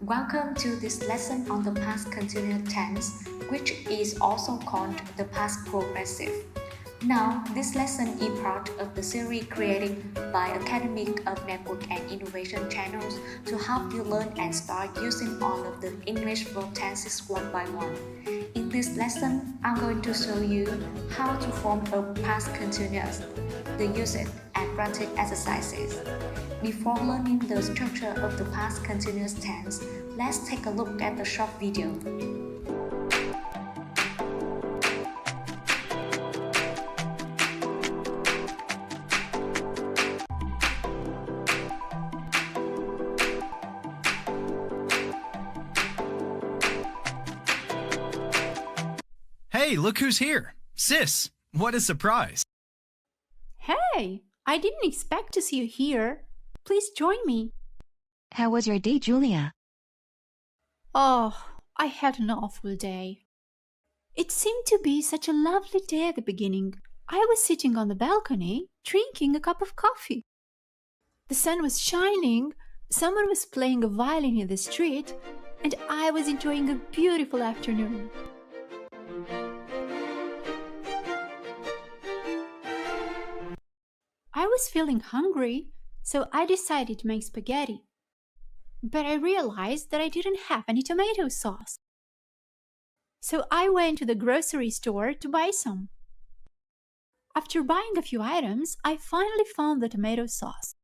Welcome to this lesson on the past continuous tense, which is also called the past progressive. Now, this lesson is part of the series created by Academic of Network and Innovation channels to help you learn and start using all of the English verb tenses one by one. In this lesson, I'm going to show you how to form a past continuous, the usage and granted exercises. Before learning the structure of the past continuous tense, let's take a look at the short video. Hey, look who's here! Sis, what a surprise! Hey, I didn't expect to see you here. Please join me. How was your day, Julia? Oh, I had an awful day. It seemed to be such a lovely day at the beginning. I was sitting on the balcony, drinking a cup of coffee. The sun was shining, someone was playing a violin in the street, and I was enjoying a beautiful afternoon. I was feeling hungry, so I decided to make spaghetti. But I realized that I didn't have any tomato sauce. So I went to the grocery store to buy some. After buying a few items, I finally found the tomato sauce.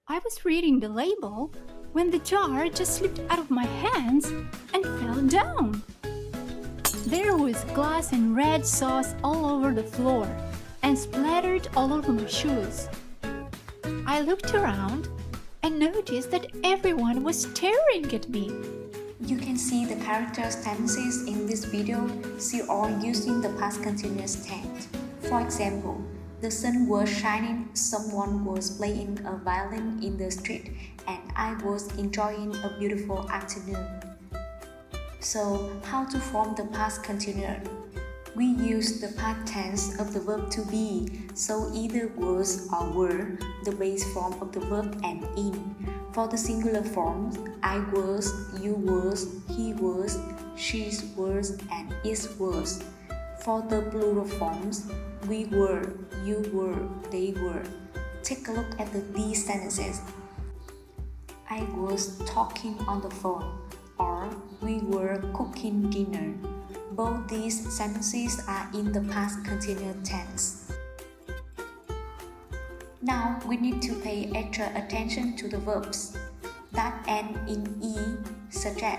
I was reading the label when the jar just slipped out of my hands and fell down. There was glass and red sauce all over the floor and splattered all over my shoes. I looked around and noticed that everyone was staring at me. You can see the character tenses in this video, see all using the past continuous tense. For example, the sun was shining, someone was playing a violin in the street, and I was enjoying a beautiful afternoon. So, how to form the past continuous? We use the past tense of the verb to be, so either was or were, the base form of the verb and in. For the singular forms, I was, you was, he was, she was, and it was. For the plural forms, we were, you were, they were. Take a look at these sentences. I was talking on the phone, or we were cooking dinner. Both these sentences are in the past continuous tense. Now we need to pay extra attention to the verbs that end in E, such as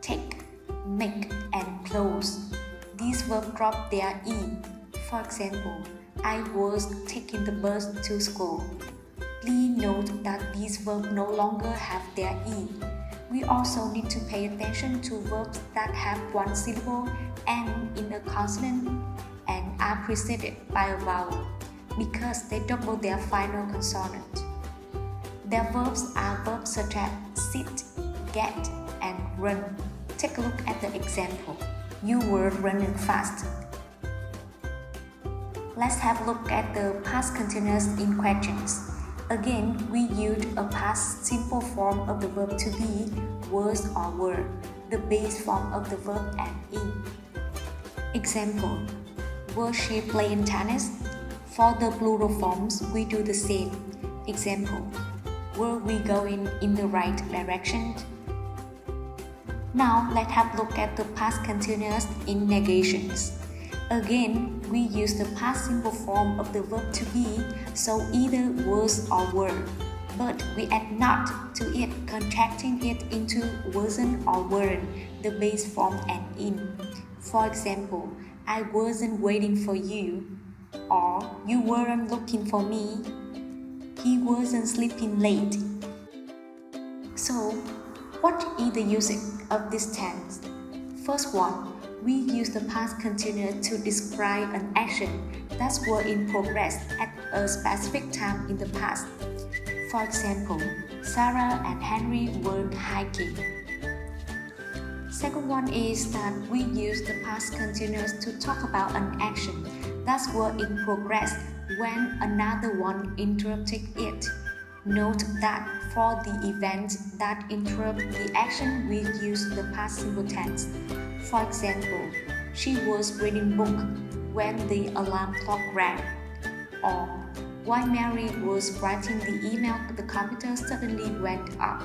take, make, and close. These verbs drop their E. For example, I was taking the bus to school. Please note that these verbs no longer have their E. We also need to pay attention to verbs that have one syllable and in a consonant and are preceded by a vowel because they double their final consonant. Their verbs are verbs such as sit, get, and run. Take a look at the example. You were running fast. Let's have a look at the past continuous in questions. Again, we use a past simple form of the verb to be, was or were, the base form of the verb and in. Example, was she playing tennis? For the plural forms, we do the same. Example, were we going in the right direction? Now, let's have a look at the past continuous in negations. Again, we use the past simple form of the verb to be, so either was or were, but we add not to it, contracting it into wasn't or weren't, the base form and in. For example, I wasn't waiting for you, or you weren't looking for me, he wasn't sleeping late. So, what is the usage of this tense? First one, we use the past continuous to describe an action that was in progress at a specific time in the past. For example, Sarah and Henry were hiking. Second one is that we use the past continuous to talk about an action that was in progress when another one interrupted it. Note that For the events that interrupt the action, we use the past simple tense. For example, she was reading book when the alarm clock rang. Or, while Mary was writing the email, the computer suddenly went up.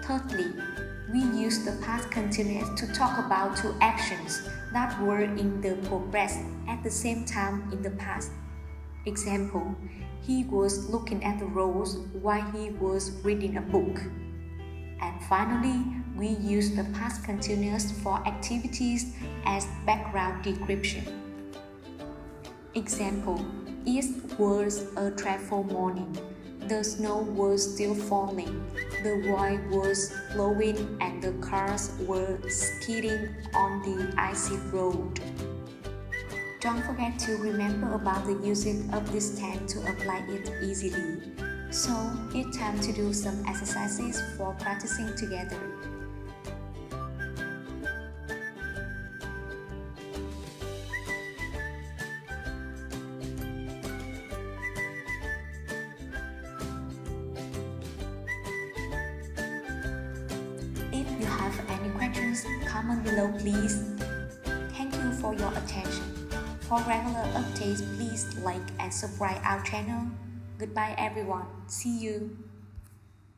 Thirdly, we use the past continuous to talk about two actions that were in the progress at the same time in the past. Example, he was looking at the rose while he was reading a book. And finally, we use the past continuous for activities as background description. Example, it was a dreadful morning. The snow was still falling, the wind was blowing, and the cars were skidding on the icy road. Don't forget to remember about the usage of this tense to apply it easily. So, it's time to do some exercises for practicing together. If you have any questions, comment below please. Thank you for your attention. For regular updates, please like and subscribe our channel. Goodbye everyone. See you.